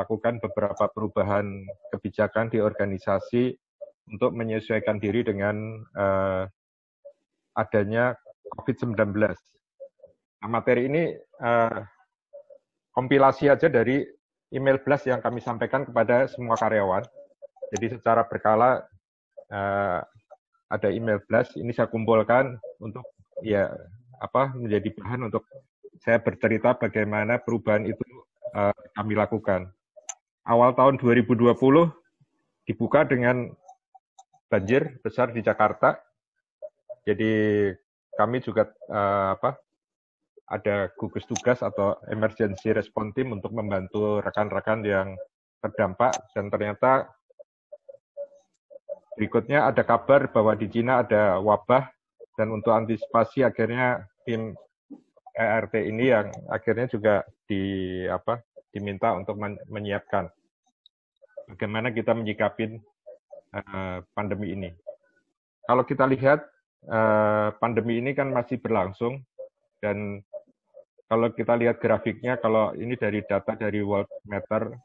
melakukan beberapa perubahan kebijakan di organisasi untuk menyesuaikan diri dengan adanya COVID-19. Nah, materi ini kompilasi aja dari email blast yang kami sampaikan kepada semua karyawan. Jadi secara berkala ada email blast, ini saya kumpulkan untuk menjadi bahan untuk saya bercerita bagaimana perubahan itu kami lakukan. Awal tahun 2020 dibuka dengan banjir besar di Jakarta. Jadi kami juga ada gugus tugas atau emergency response team untuk membantu rekan-rekan yang terdampak, dan ternyata berikutnya ada kabar bahwa di Cina ada wabah, dan untuk antisipasi akhirnya tim ERT ini yang akhirnya juga diminta untuk menyiapkan bagaimana kita menyikapi pandemi ini. Kalau kita lihat pandemi ini kan masih berlangsung, dan kalau kita lihat grafiknya, kalau ini dari data dari Worldometer,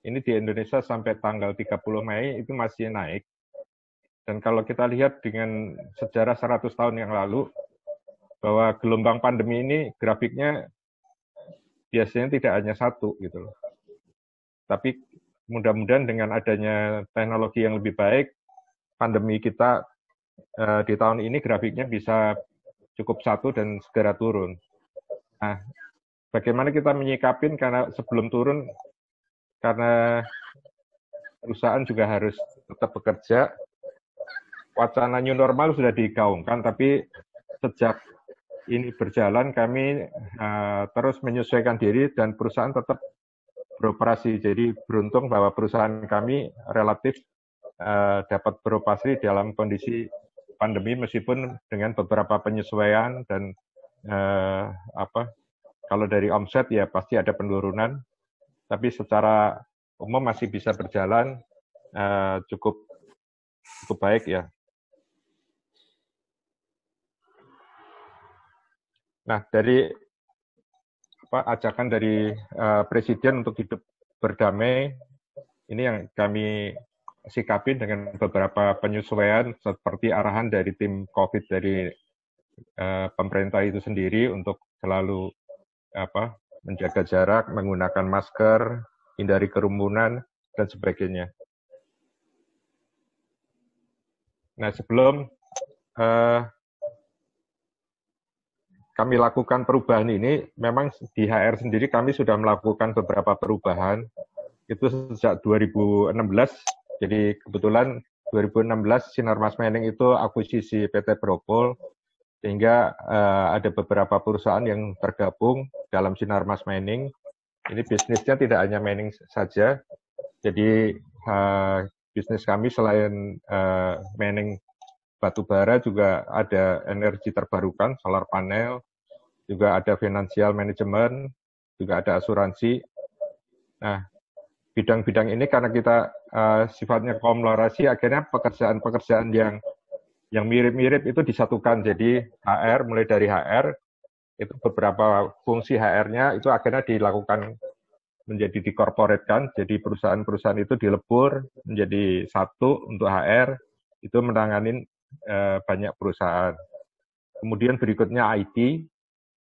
ini di Indonesia sampai tanggal 30 Mei itu masih naik. Dan kalau kita lihat dengan sejarah 100 tahun yang lalu, bahwa gelombang pandemi ini grafiknya biasanya tidak hanya satu gitu loh. Tapi mudah-mudahan dengan adanya teknologi yang lebih baik, pandemi kita di tahun ini grafiknya bisa cukup satu dan segera turun. Nah, bagaimana kita menyikapin, karena sebelum turun, karena perusahaan juga harus tetap bekerja, wacana new normal sudah digaungkan, tapi sejak ini berjalan kami terus menyesuaikan diri dan perusahaan tetap beroperasi. Jadi beruntung bahwa perusahaan kami relatif dapat beroperasi dalam kondisi pandemi meskipun dengan beberapa penyesuaian, dan kalau dari omset ya pasti ada penurunan, tapi secara umum masih bisa berjalan cukup baik ya. Nah, dari ajakan dari Presiden untuk hidup berdamai, ini yang kami sikapi dengan beberapa penyesuaian seperti arahan dari tim COVID dari pemerintah itu sendiri untuk selalu menjaga jarak, menggunakan masker, hindari kerumunan, dan sebagainya. Nah, sebelum kami lakukan perubahan ini, memang di HR sendiri kami sudah melakukan beberapa perubahan, itu sejak 2016, jadi kebetulan 2016 Sinarmas Mining itu akuisisi PT Brokol, sehingga ada beberapa perusahaan yang tergabung dalam Sinarmas Mining. Ini bisnisnya tidak hanya mining saja, jadi bisnis kami selain mining batu bara juga ada energi terbarukan, solar panel, juga ada financial management, juga ada asuransi. Nah, bidang-bidang ini karena kita sifatnya konglomerasi, akhirnya pekerjaan-pekerjaan yang mirip-mirip itu disatukan. Jadi HR, mulai dari HR, itu beberapa fungsi HR-nya itu akhirnya dilakukan menjadi dikorporatkan, jadi perusahaan-perusahaan itu dilebur menjadi satu untuk HR, itu menangani banyak perusahaan. Kemudian berikutnya IT,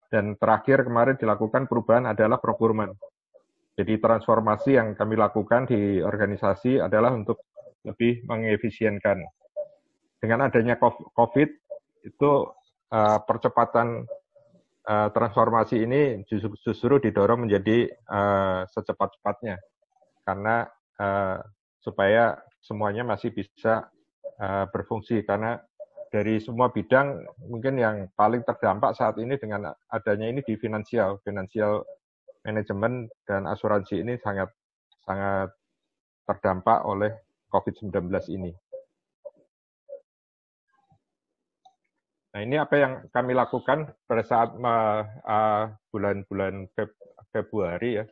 dan terakhir kemarin dilakukan perubahan adalah procurement. Jadi transformasi yang kami lakukan di organisasi adalah untuk lebih mengefisienkan. Dengan adanya COVID, itu percepatan transformasi ini justru didorong menjadi secepat-cepatnya. Karena supaya semuanya masih bisa berfungsi, karena dari semua bidang mungkin yang paling terdampak saat ini dengan adanya ini di financial manajemen dan asuransi ini sangat terdampak oleh COVID-19 ini. Nah, ini apa yang kami lakukan pada saat bulan-bulan Februari ya,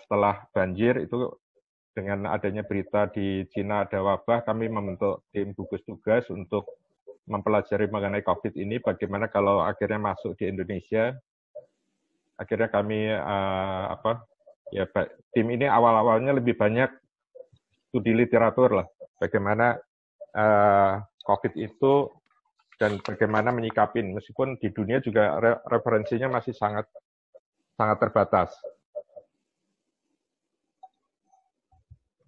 setelah banjir itu, dengan adanya berita di Cina ada wabah, kami membentuk tim gugus tugas untuk mempelajari mengenai COVID ini, bagaimana kalau akhirnya masuk di Indonesia. Akhirnya kami ya tim ini awal-awalnya lebih banyak studi literatur lah, bagaimana COVID itu dan bagaimana menyikapin, meskipun di dunia juga referensinya masih sangat terbatas.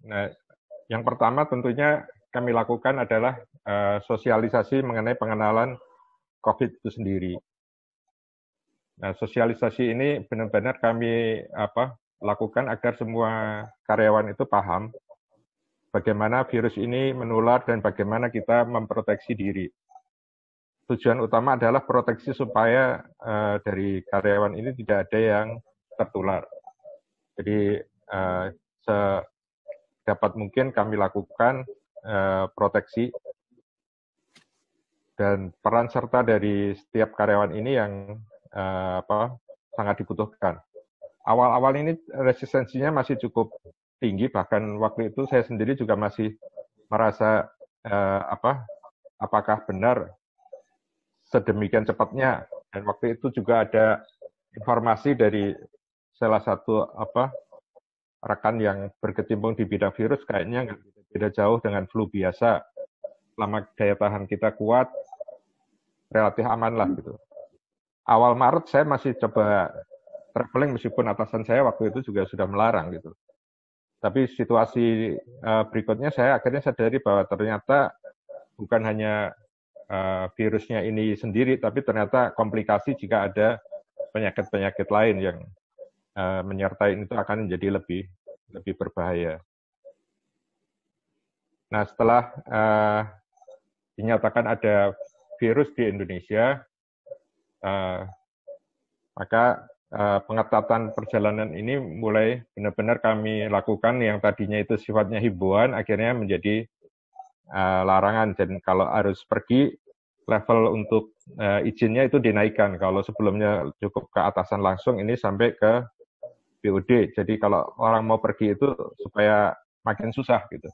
Nah, yang pertama tentunya kami lakukan adalah sosialisasi mengenai pengenalan COVID itu sendiri. Nah, sosialisasi ini benar-benar kami lakukan agar semua karyawan itu paham bagaimana virus ini menular dan bagaimana kita memproteksi diri. Tujuan utama adalah proteksi supaya dari karyawan ini tidak ada yang tertular. Jadi sedapat mungkin kami lakukan proteksi, dan peran serta dari setiap karyawan ini yang sangat dibutuhkan. Awal-awal ini resistensinya masih cukup tinggi, bahkan waktu itu saya sendiri juga masih merasa apakah benar sedemikian cepatnya. Dan waktu itu juga ada informasi dari salah satu rekan yang berkecimpung di bidang virus, kayaknya nggak beda jauh dengan flu biasa. Selama daya tahan kita kuat, relatif aman lah gitu. Awal Maret saya masih coba traveling, meskipun atasan saya waktu itu juga sudah melarang gitu. Tapi situasi berikutnya saya akhirnya sadari bahwa ternyata bukan hanya virusnya ini sendiri, tapi ternyata komplikasi jika ada penyakit-penyakit lain yang menyertai itu akan menjadi lebih berbahaya. Nah, setelah dinyatakan ada virus di Indonesia, maka pengetatan perjalanan ini mulai benar-benar kami lakukan. Yang tadinya itu sifatnya himbauan akhirnya menjadi larangan, dan kalau harus pergi level untuk izinnya itu dinaikkan. Kalau sebelumnya cukup ke atasan langsung, ini sampai ke BOD. Jadi kalau orang mau pergi itu supaya makin susah gitu.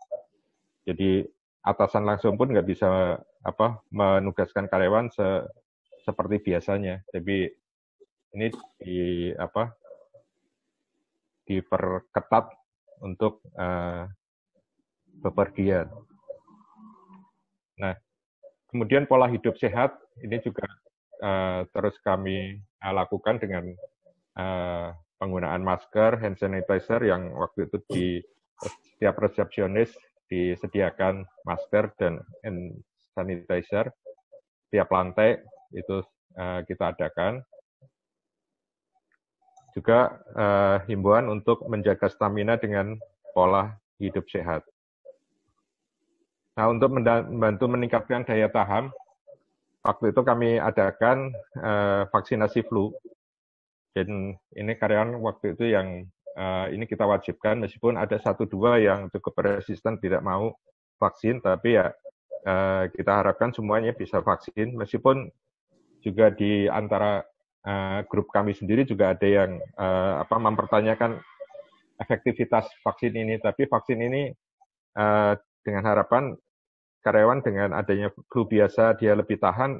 Jadi atasan langsung pun nggak bisa menugaskan karyawan seperti biasanya. Jadi ini diperketat untuk bepergian. Nah, kemudian pola hidup sehat ini juga terus kami lakukan dengan penggunaan masker, hand sanitizer, yang waktu itu di setiap resepsionis disediakan masker dan hand sanitizer. Tiap lantai itu kita adakan. Juga himbauan untuk menjaga stamina dengan pola hidup sehat. Nah, untuk membantu meningkatkan daya tahan, waktu itu kami adakan vaksinasi flu. Dan ini karyawan waktu itu yang ini kita wajibkan, meskipun ada 1-2 yang cukup resisten tidak mau vaksin, tapi ya kita harapkan semuanya bisa vaksin, meskipun juga di antara grup kami sendiri juga ada yang mempertanyakan efektivitas vaksin ini. Tapi vaksin ini dengan harapan karyawan dengan adanya flu biasa dia lebih tahan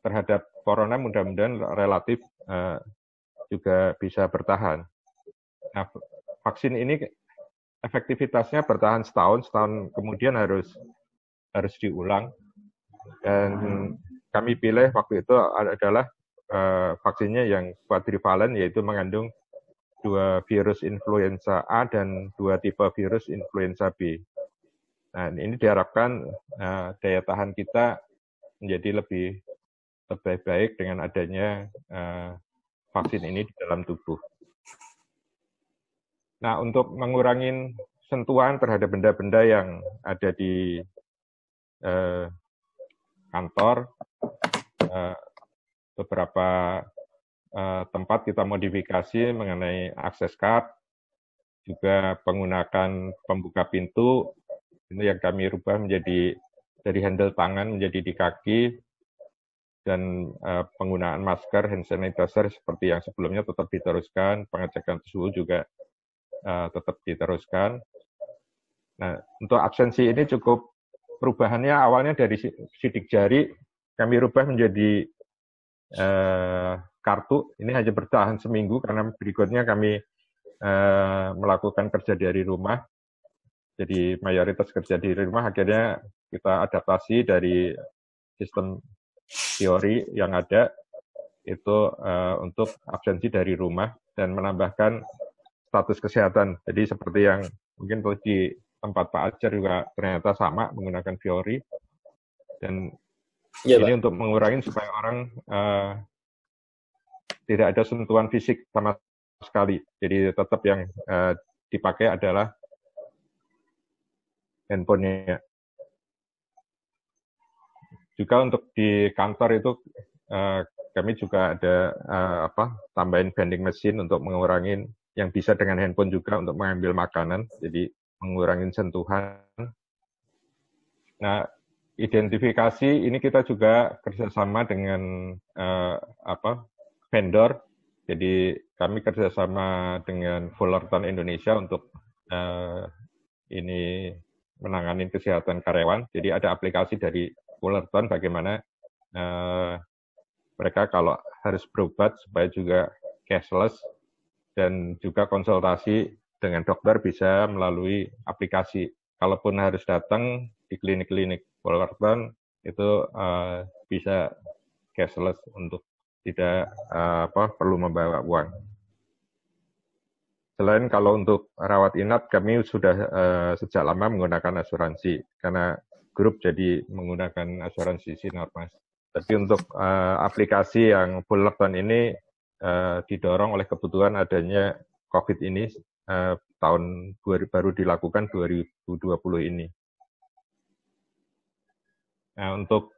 terhadap corona, mudah-mudahan relatif juga bisa bertahan. Nah, vaksin ini efektivitasnya bertahan setahun kemudian harus diulang. Dan kami pilih waktu itu adalah vaksinnya yang quadrivalent, yaitu mengandung 2 virus influenza A dan 2 tipe virus influenza B. Nah, ini diharapkan daya tahan kita menjadi lebih baik dengan adanya vaksin ini di dalam tubuh. Nah, untuk mengurangi sentuhan terhadap benda-benda yang ada di kantor, beberapa tempat kita modifikasi mengenai akses card, juga penggunaan pembuka pintu, ini yang kami rubah menjadi dari handle tangan menjadi di kaki, dan penggunaan masker, hand sanitizer seperti yang sebelumnya tetap diteruskan, pengecekan suhu juga tetap diteruskan. Nah, untuk absensi ini cukup perubahannya awalnya dari sidik jari, kami rubah menjadi kartu ini hanya bertahan seminggu karena berikutnya kami melakukan kerja dari rumah. Jadi mayoritas kerja di rumah, akhirnya kita adaptasi dari sistem teori yang ada itu untuk absensi dari rumah dan menambahkan status kesehatan. Jadi seperti yang mungkin di tempat Pak Acer juga ternyata sama menggunakan Fiori. Dan ini Pak, untuk mengurangi supaya orang tidak ada sentuhan fisik sama sekali. Jadi tetap yang dipakai adalah handphonenya. Juga untuk di kantor itu kami juga ada tambahin vending machine untuk mengurangi yang bisa dengan handphone juga untuk mengambil makanan, jadi mengurangi sentuhan. Nah, identifikasi ini kita juga kerjasama dengan vendor. Jadi kami kerjasama dengan Fullerton Indonesia untuk ini menangani kesehatan karyawan. Jadi ada aplikasi dari Fullerton bagaimana mereka kalau harus berobat supaya juga cashless dan juga konsultasi dengan dokter bisa melalui aplikasi. Kalaupun harus datang di klinik-klinik Fullerton itu bisa cashless untuk tidak perlu membawa uang. Selain kalau untuk rawat inap, kami sudah sejak lama menggunakan asuransi karena grup jadi menggunakan asuransi Sinormas. Tapi untuk aplikasi yang Fullerton ini didorong oleh kebutuhan adanya COVID ini tahun baru dilakukan 2020 ini. Nah, untuk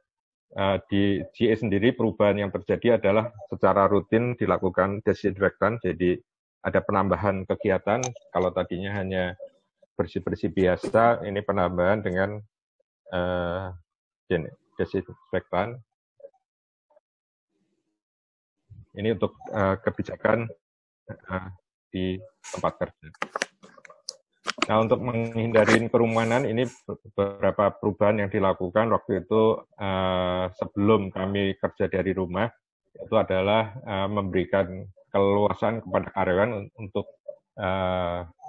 di GE sendiri perubahan yang terjadi adalah secara rutin dilakukan desinfektan, jadi ada penambahan kegiatan. Kalau tadinya hanya bersih-bersih biasa, ini penambahan dengan desinfektan. Ini untuk kebijakan di tempat kerja. Nah, untuk menghindari kerumunan, ini beberapa perubahan yang dilakukan waktu itu sebelum kami kerja dari rumah, itu adalah memberikan keleluasan kepada karyawan untuk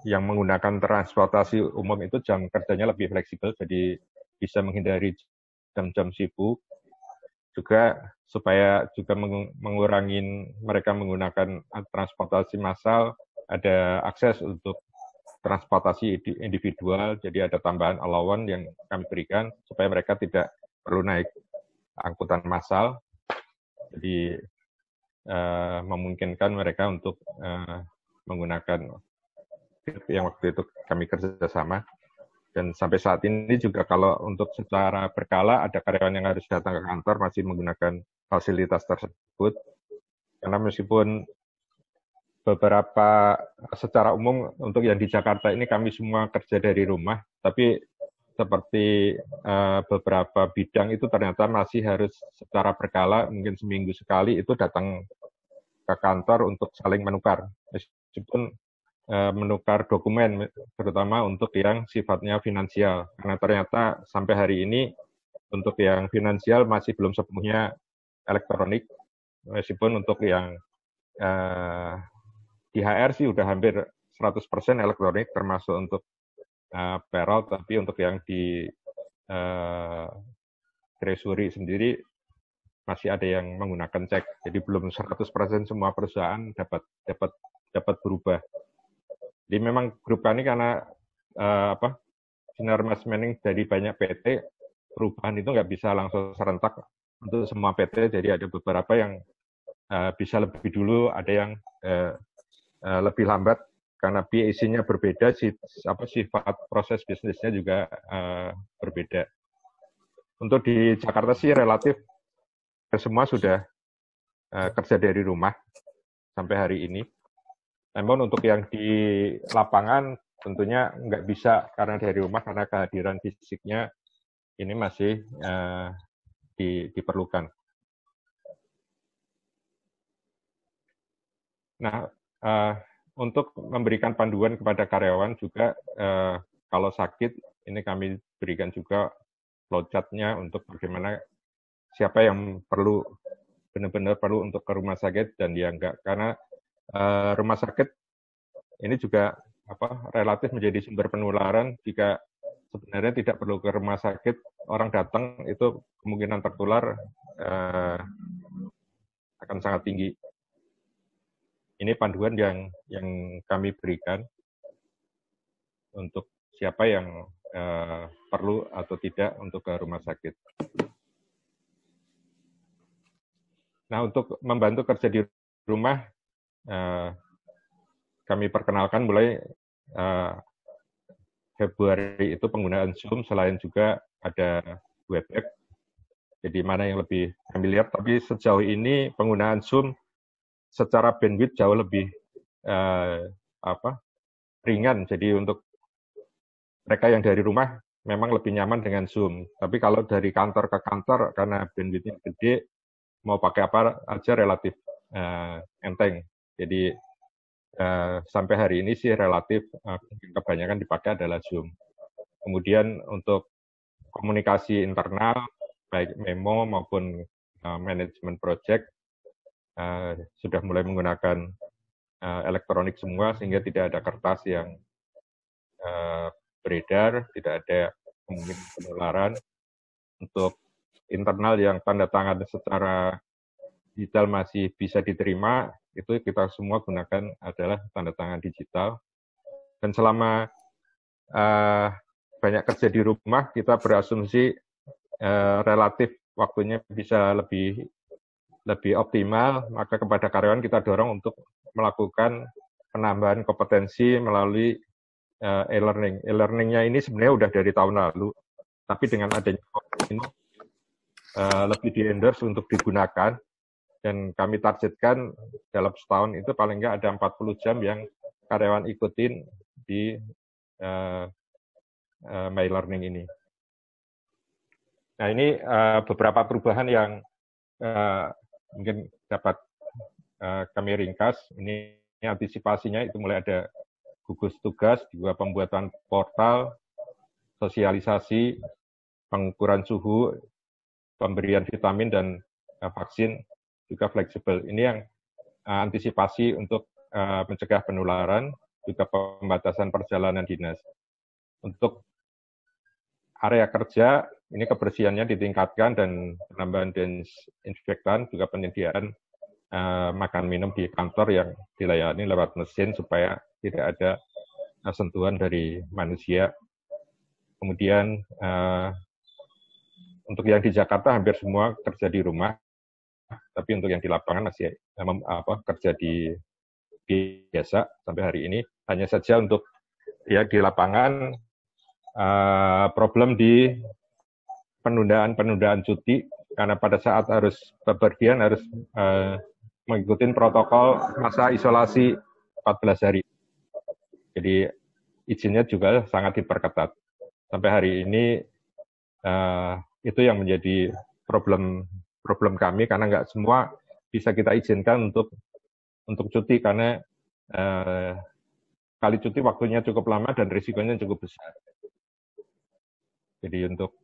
yang menggunakan transportasi umum itu jam kerjanya lebih fleksibel, jadi bisa menghindari jam-jam sibuk. Juga supaya juga mengurangi mereka menggunakan transportasi massal, ada akses untuk transportasi individual, jadi ada tambahan allowance yang kami berikan supaya mereka tidak perlu naik angkutan massal, jadi memungkinkan mereka untuk menggunakan yang waktu itu kami kerjasama. Dan sampai saat ini juga kalau untuk secara berkala ada karyawan yang harus datang ke kantor masih menggunakan fasilitas tersebut. Karena meskipun beberapa secara umum untuk yang di Jakarta ini kami semua kerja dari rumah, tapi seperti beberapa bidang itu ternyata masih harus secara berkala, mungkin seminggu sekali itu datang ke kantor untuk saling menukar. Meskipun menukar dokumen, terutama untuk yang sifatnya finansial. Karena ternyata sampai hari ini untuk yang finansial masih belum sepenuhnya elektronik, meskipun untuk yang di HR sih udah hampir 100% elektronik, termasuk untuk payroll, tapi untuk yang di treasury sendiri masih ada yang menggunakan cek. Jadi belum 100% semua perusahaan dapat berubah. Jadi memang grup kami karena Sinormas Manning dari banyak PT, perubahan itu nggak bisa langsung serentak untuk semua PT. Jadi ada beberapa yang bisa lebih dulu, ada yang lebih lambat karena PAC-nya berbeda, sifat proses bisnisnya juga berbeda. Untuk di Jakarta sih relatif semua sudah kerja dari rumah sampai hari ini. Namun untuk yang di lapangan tentunya nggak bisa karena dari rumah, karena kehadiran fisiknya ini masih diperlukan. Nah, untuk memberikan panduan kepada karyawan juga kalau sakit ini kami berikan juga flowchart-nya untuk bagaimana siapa yang perlu benar-benar perlu untuk ke rumah sakit dan yang enggak. Karena rumah sakit ini juga relatif menjadi sumber penularan. Jika sebenarnya tidak perlu ke rumah sakit, orang datang itu kemungkinan tertular akan sangat tinggi. Ini panduan yang kami berikan untuk siapa yang perlu atau tidak untuk ke rumah sakit. Nah, untuk membantu kerja di rumah, kami perkenalkan mulai Februari itu penggunaan Zoom, selain juga ada Webex. Jadi mana yang lebih familiar, tapi sejauh ini penggunaan Zoom secara bandwidth jauh lebih ringan. Jadi untuk mereka yang dari rumah memang lebih nyaman dengan Zoom. Tapi kalau dari kantor ke kantor, karena bandwidth-nya gede, mau pakai apa aja relatif enteng. Jadi sampai hari ini sih relatif kebanyakan dipakai adalah Zoom. Kemudian untuk komunikasi internal, baik memo maupun manajemen project, sudah mulai menggunakan elektronik semua, sehingga tidak ada kertas yang beredar, tidak ada kemungkinan penularan. Untuk internal yang tanda tangan secara digital masih bisa diterima, itu kita semua gunakan adalah tanda tangan digital. Dan selama banyak kerja di rumah, kita berasumsi relatif waktunya bisa lebih optimal, maka kepada karyawan kita dorong untuk melakukan penambahan kompetensi melalui e-learning. E-learningnya ini sebenarnya udah dari tahun lalu, tapi dengan adanya COVID ini lebih di-endorse untuk digunakan, dan kami targetkan dalam setahun itu paling nggak ada 40 jam yang karyawan ikutin di My Learning ini. Nah, ini beberapa perubahan yang mungkin dapat kami ringkas. Ini antisipasinya itu mulai ada gugus tugas, juga pembuatan portal, sosialisasi, pengukuran suhu, pemberian vitamin dan vaksin juga fleksibel. Ini yang antisipasi untuk mencegah penularan, juga pembatasan perjalanan dinas. Untuk area kerja, ini kebersihannya ditingkatkan dan penambahan disinfektan, juga penyediaan makan minum di kantor yang dilayani lewat mesin supaya tidak ada sentuhan dari manusia. Kemudian untuk yang di Jakarta hampir semua kerja di rumah, tapi untuk yang di lapangan masih kerja di biasa sampai hari ini. Hanya saja untuk ya di lapangan problem di penundaan cuti, karena pada saat harus bepergian harus mengikuti protokol masa isolasi 14 hari. Jadi izinnya juga sangat diperketat. Sampai hari ini itu yang menjadi problem kami, karena nggak semua bisa kita izinkan untuk cuti, karena kali cuti waktunya cukup lama dan risikonya cukup besar. Jadi untuk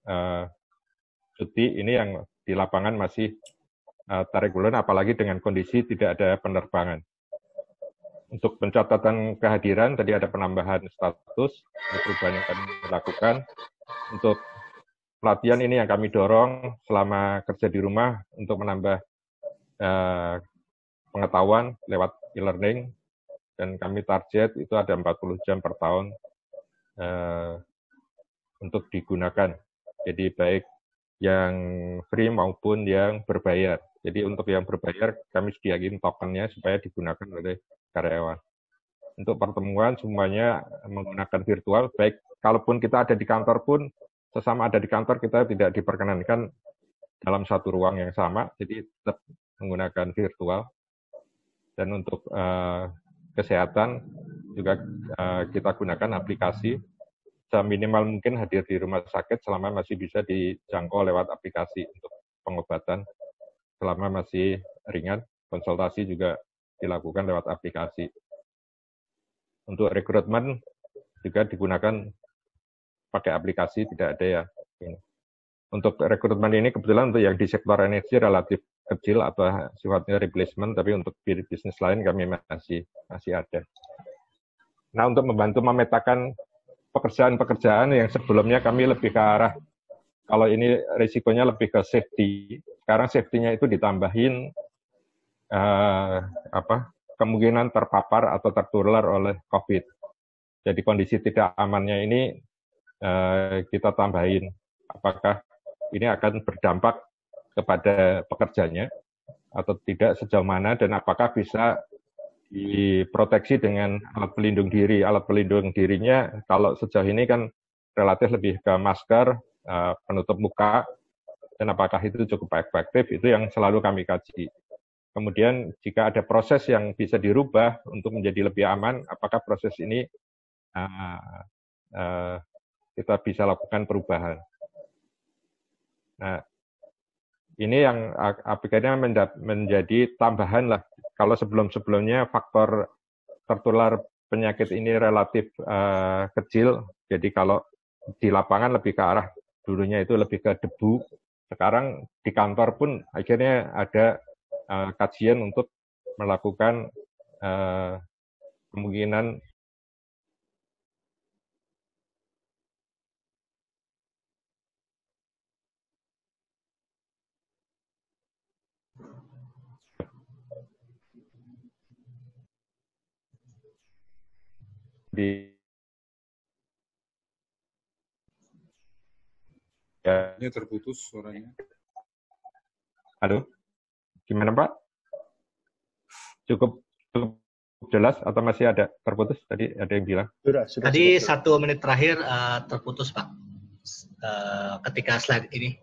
cuti ini yang di lapangan masih tarik ulur, apalagi dengan kondisi tidak ada penerbangan. Untuk pencatatan kehadiran, tadi ada penambahan status, perubahan yang kami lakukan. Untuk pelatihan ini yang kami dorong selama kerja di rumah untuk menambah pengetahuan lewat e-learning, dan kami target itu ada 40 jam per tahun untuk digunakan. Jadi baik yang free maupun yang berbayar. Jadi untuk yang berbayar kami sediain tokennya supaya digunakan oleh karyawan. Untuk pertemuan semuanya menggunakan virtual, baik kalaupun kita ada di kantor pun, sesama ada di kantor kita tidak diperkenankan dalam satu ruang yang sama, jadi tetap menggunakan virtual. Dan untuk kesehatan juga kita gunakan aplikasi, seminimal mungkin hadir di rumah sakit selama masih bisa dijangkau lewat aplikasi. Untuk pengobatan selama masih ringan, konsultasi juga dilakukan lewat aplikasi. Untuk rekrutmen juga digunakan pakai aplikasi, tidak ada ya. Untuk rekrutmen ini kebetulan untuk yang di sektor energi relatif kecil atau sifatnya replacement, tapi untuk bisnis lain kami masih ada. Nah, untuk membantu memetakan pekerjaan-pekerjaan yang sebelumnya kami lebih ke arah, kalau ini risikonya lebih ke safety, sekarang safety-nya itu ditambahin kemungkinan terpapar atau tertular oleh COVID. Jadi kondisi tidak amannya ini kita tambahin, apakah ini akan berdampak kepada pekerjanya atau tidak, sejauh mana, dan apakah bisa diproteksi dengan alat pelindung diri. Alat pelindung dirinya kalau sejauh ini kan relatif lebih ke masker, penutup muka, dan apakah itu cukup efektif, itu yang selalu kami kaji. Kemudian jika ada proses yang bisa dirubah untuk menjadi lebih aman, apakah proses ini kita bisa lakukan perubahan. Nah, ini yang akhirnya menjadi tambahan lah. Kalau sebelum-sebelumnya faktor tertular penyakit ini relatif kecil, jadi kalau di lapangan lebih ke arah dulunya itu lebih ke debu. Sekarang di kantor pun akhirnya ada kajian untuk melakukan kemungkinan di ya. Ini terputus suaranya. Halo, gimana Pak? Cukup jelas atau masih ada terputus? Tadi ada yang bilang. Tadi 1 menit terakhir terputus Pak. Ketika slide ini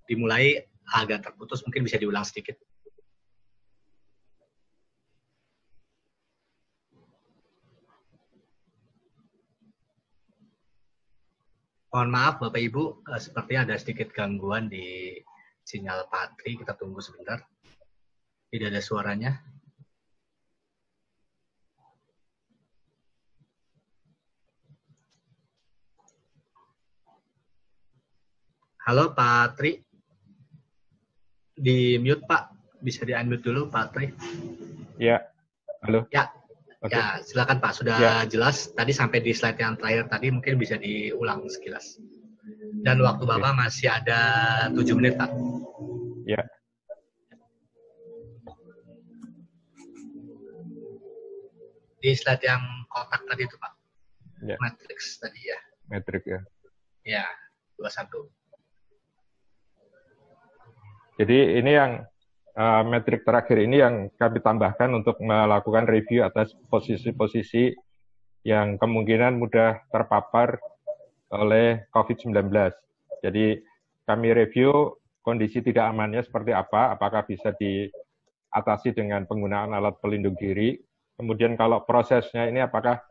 dimulai agak terputus, mungkin bisa diulang sedikit. Mohon maaf Bapak Ibu, sepertinya ada sedikit gangguan di sinyal Pak Tri, kita tunggu sebentar. Tidak ada suaranya. Halo Pak Tri, di mute Pak, bisa di unmute dulu Pak Tri. Ya, halo. Ya. Okay. Ya, silakan Pak. Sudah jelas. Tadi sampai di slide yang terakhir tadi, mungkin bisa diulang sekilas. Dan waktu Bapak masih ada 7 menit, Pak. Ya. Di slide yang kotak tadi itu, Pak. Ya. Matrix tadi ya. Matrix ya. Ya, 21. Jadi ini yang metrik terakhir ini yang kami tambahkan untuk melakukan review atas posisi-posisi yang kemungkinan mudah terpapar oleh COVID-19. Jadi kami review kondisi tidak amannya seperti apa, apakah bisa diatasi dengan penggunaan alat pelindung diri. Kemudian kalau prosesnya ini apakah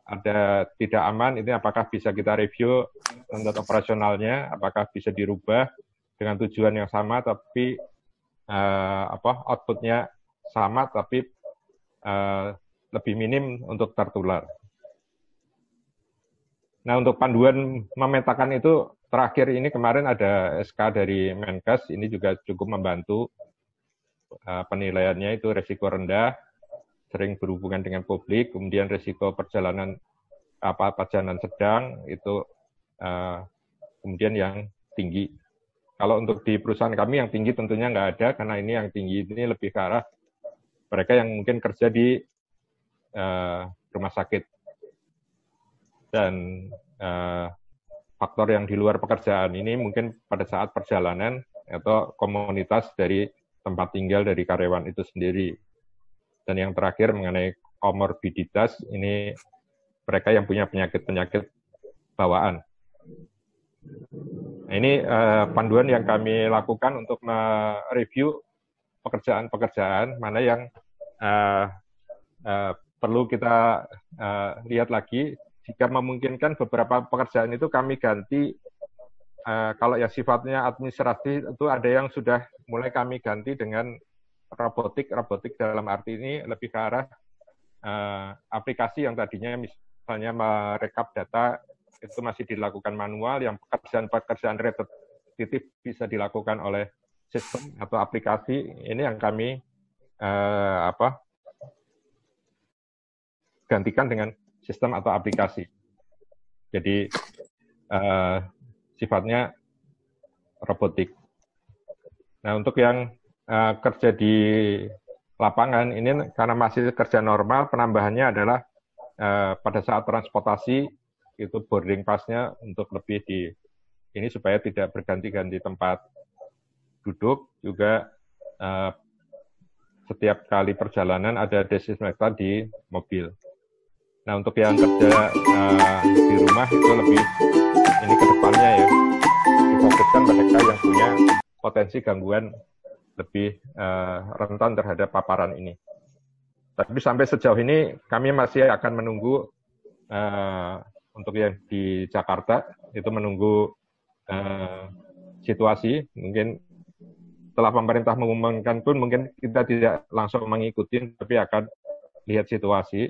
ada tidak aman, ini apakah bisa kita review standar operasionalnya, apakah bisa dirubah dengan tujuan yang sama tapi outputnya sama tapi lebih minim untuk tertular. Nah, untuk panduan memetakan itu terakhir ini kemarin ada SK dari Menkes, ini juga cukup membantu penilaiannya itu risiko rendah, sering berhubungan dengan publik, kemudian risiko perjalanan sedang itu kemudian yang tinggi. Kalau untuk di perusahaan kami yang tinggi tentunya nggak ada, karena ini yang tinggi ini lebih ke arah mereka yang mungkin kerja di rumah sakit. Dan faktor yang di luar pekerjaan ini mungkin pada saat perjalanan atau komunitas dari tempat tinggal dari karyawan itu sendiri. Dan yang terakhir mengenai komorbiditas, ini mereka yang punya penyakit-penyakit bawaan. Nah, ini panduan yang kami lakukan untuk mereview pekerjaan-pekerjaan mana yang perlu kita lihat lagi. Jika memungkinkan beberapa pekerjaan itu kami ganti, kalau yang sifatnya administratif itu ada yang sudah mulai kami ganti dengan robotik dalam arti ini lebih ke arah aplikasi yang tadinya misalnya merekap data itu masih dilakukan manual, yang pekerjaan-pekerjaan repetitif bisa dilakukan oleh sistem atau aplikasi ini yang kami gantikan dengan sistem atau aplikasi. Jadi sifatnya robotik. Nah, untuk yang kerja di lapangan ini karena masih kerja normal, penambahannya adalah pada saat transportasi itu boarding pass-nya untuk lebih di ini supaya tidak berganti-ganti tempat duduk, juga setiap kali perjalanan ada desinfektan di mobil. Nah, untuk yang kerja di rumah itu lebih ini ke depannya ya, difokuskan mereka yang punya potensi gangguan lebih rentan terhadap paparan ini. Tapi sampai sejauh ini kami masih akan menunggu untuk yang di Jakarta itu menunggu situasi. Mungkin setelah pemerintah mengumumkan pun mungkin kita tidak langsung mengikuti, tapi akan lihat situasi.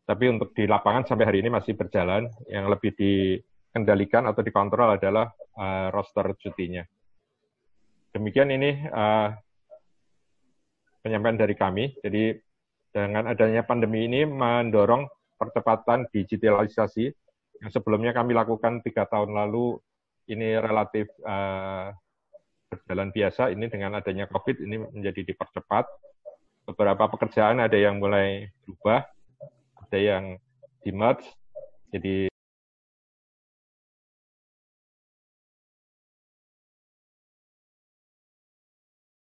Tapi untuk di lapangan sampai hari ini masih berjalan. Yang lebih dikendalikan atau dikontrol adalah roster cutinya. Demikian ini penyampaian dari kami. Jadi dengan adanya pandemi ini mendorong percepatan digitalisasi yang sebelumnya kami lakukan 3 tahun lalu ini relatif berjalan biasa. Ini dengan adanya COVID ini menjadi dipercepat. Beberapa pekerjaan ada yang mulai berubah, ada yang di-merge, jadi